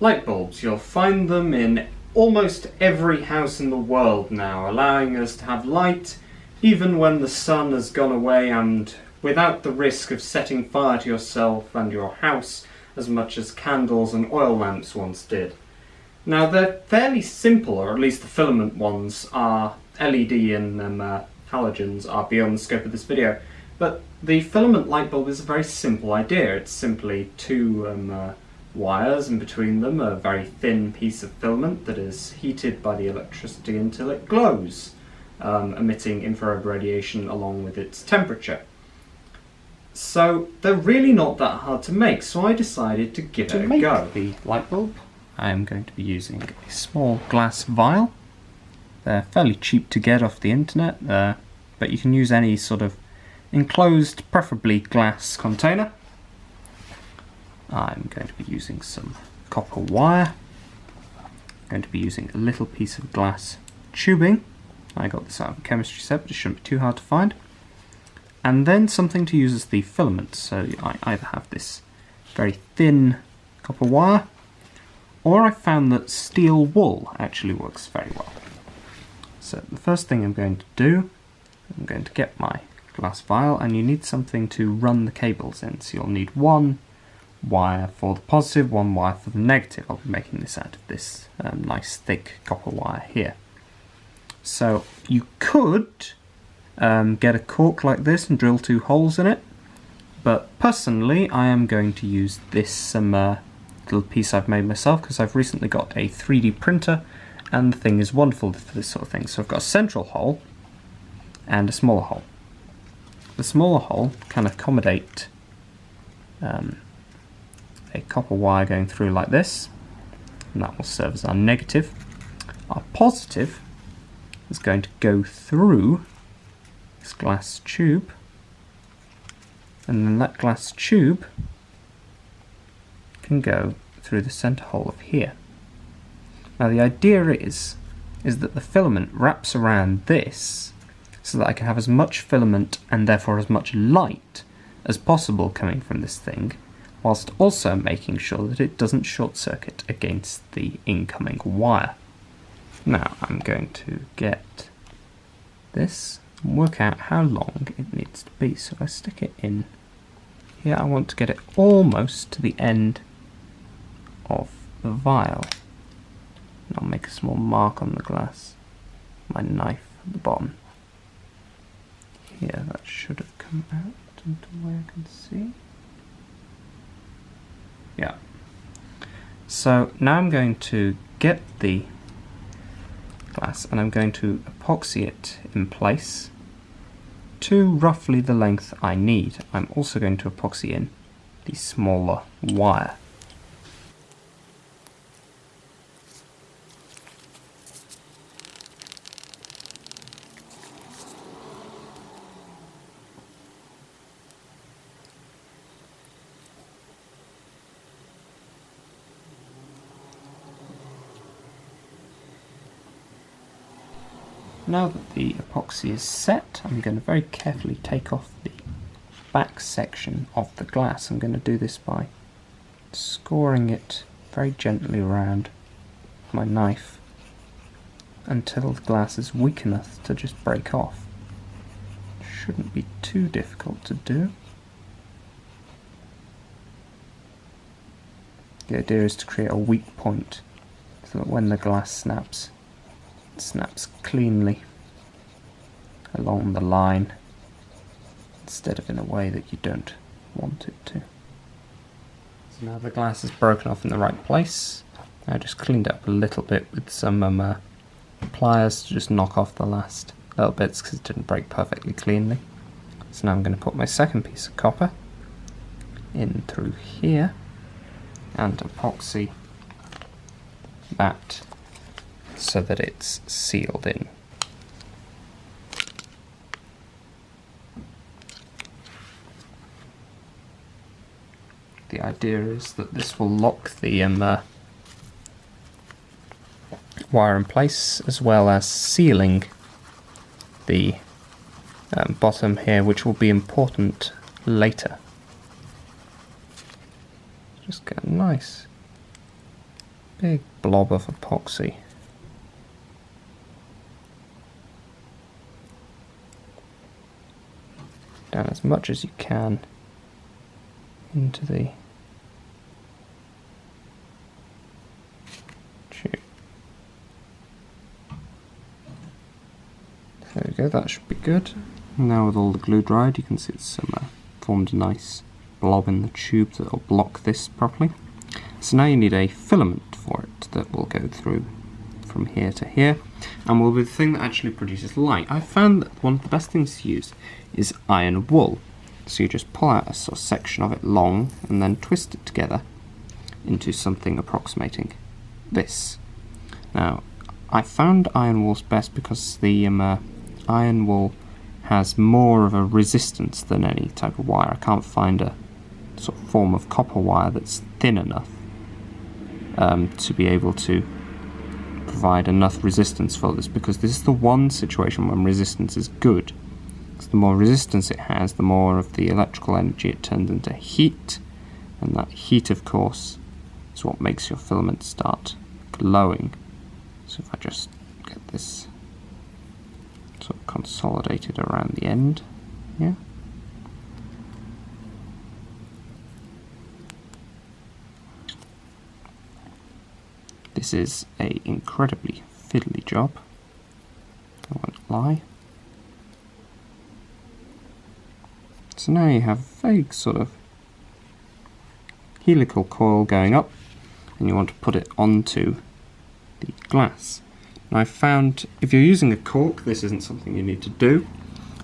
Light bulbs, you'll find them in almost every house in the world now, allowing us to have light even when the sun has gone away and without the risk of setting fire to yourself and your house as much as candles and oil lamps once did. Now they're fairly simple, or at least the filament ones are. LED and halogens are beyond the scope of this video, but the filament light bulb is a very simple idea. It's simply two wires, and between them a very thin piece of filament that is heated by the electricity until it glows, emitting infrared radiation along with its temperature. So they're really not that hard to make, so I decided to give it a go. To make the light bulb, I am going to be using a small glass vial. They're fairly cheap to get off the internet, but you can use any sort of enclosed, preferably glass container. I'm going to be using some copper wire. I'm going to be using a little piece of glass tubing. I got this out of a chemistry set, but it shouldn't be too hard to find. And then something to use as the filament. So I either have this very thin copper wire, or I found that steel wool actually works very well. So the first thing I'm going to do, I'm going to get my glass vial, and you need something to run the cables in. So you'll need one wire for the positive, one wire for the negative. I'll be making this out of this nice thick copper wire here. So you could get a cork like this and drill 2 holes in it, but personally I am going to use this little piece I've made myself because I've recently got a 3D printer and the thing is wonderful for this sort of thing. So I've got a central hole and a smaller hole. The smaller hole can accommodate a copper wire going through like this, and that will serve as our negative. Our positive is going to go through this glass tube, and then that glass tube can go through the center hole of here. Now the idea is that the filament wraps around this so that I can have as much filament and therefore as much light as possible coming from this thing, whilst also making sure that it doesn't short circuit against the incoming wire. Now I'm going to get this and work out how long it needs to be. So if I stick it in here, I want to get it almost to the end of the vial. And I'll make a small mark on the glass, my knife at the bottom. Here, that should have come out into where I can see. Yeah. So now I'm going to get the glass and I'm going to epoxy it in place to roughly the length I need. I'm also going to epoxy in the smaller wire. Now that the epoxy is set, I'm going to very carefully take off the back section of the glass. I'm going to do this by scoring it very gently around with my knife until the glass is weak enough to just break off. Shouldn't be too difficult to do. The idea is to create a weak point so that when the glass snaps, it snaps cleanly along the line instead of in a way that you don't want it to. So now the glass is broken off in the right place. I just cleaned it up a little bit with some pliers to just knock off the last little bits because it didn't break perfectly cleanly. So now I'm going to put my second piece of copper in through here and epoxy that so that it's sealed in. The idea is that this will lock the wire in place as well as sealing the bottom here, which will be important later. Just get a nice big blob of epoxy. Down as much as you can into the tube. There we go, that should be good. Now with all the glue dried, you can see it's formed a nice blob in the tube that will block this properly. So now you need a filament for it that will go through from here to here, and will be the thing that actually produces light. I found that one of the best things to use is iron wool. So you just pull out a sort of section of it long and then twist it together into something approximating this. Now, I found iron wool's best because the iron wool has more of a resistance than any type of wire. I can't find a sort of form of copper wire that's thin enough to be able to provide enough resistance for this, because this is the one situation when resistance is good. So the more resistance it has, the more of the electrical energy it turns into heat, and that heat, of course, is what makes your filament start glowing. So if I just get this sort of consolidated around the end here. This is an incredibly fiddly job, I won't lie. So now you have a vague sort of helical coil going up, and you want to put it onto the glass. Now I've found if you're using a cork, this isn't something you need to do,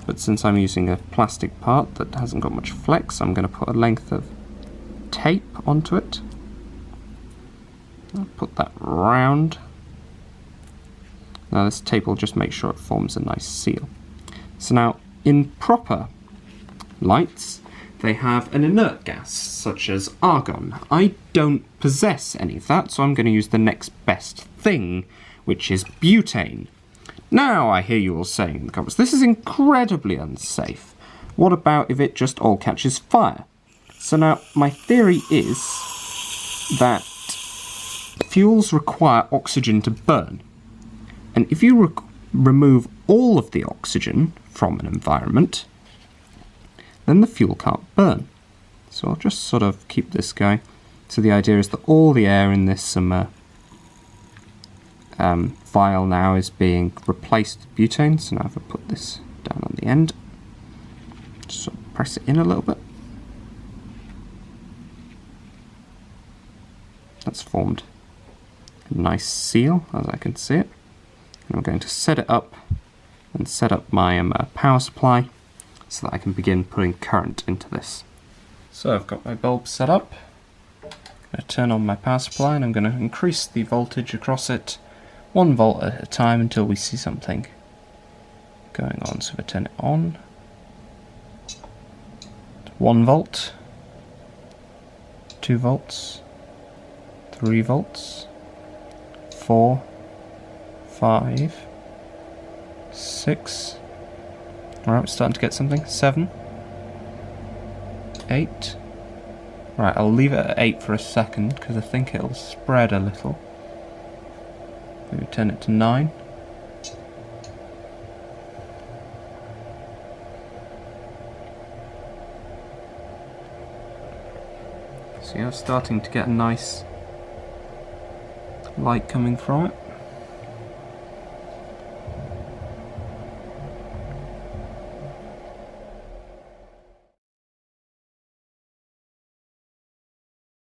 but since I'm using a plastic part that hasn't got much flex, I'm going to put a length of tape onto it. I'll put that round. Now this tape will just make sure it forms a nice seal. So now in proper lights, they have an inert gas such as argon. I don't possess any of that, so I'm going to use the next best thing, which is butane. Now I hear you all saying in the comments, this is incredibly unsafe. What about if it just all catches fire? So now my theory is that fuels require oxygen to burn, and if you remove all of the oxygen from an environment, then the fuel can't burn. So I'll just sort of keep this going. So the idea is that all the air in this vial now is being replaced with butane. So now if I put this down on the end, just sort of press it in a little bit. That's formed a nice seal, as I can see it. And I'm going to set it up and set up my power supply so that I can begin putting current into this. So I've got my bulb set up. I'm going to turn on my power supply, and I'm going to increase the voltage across it 1 volt at a time until we see something going on. So if I turn it on, 1 volt, 2 volts, 3 volts, 4, 5, 6. Alright, we're starting to get something. 7, 8. Right, I'll leave it at 8 for a second because I think it'll spread a little. Maybe turn it to 9. So you're starting to get a nice light coming from it.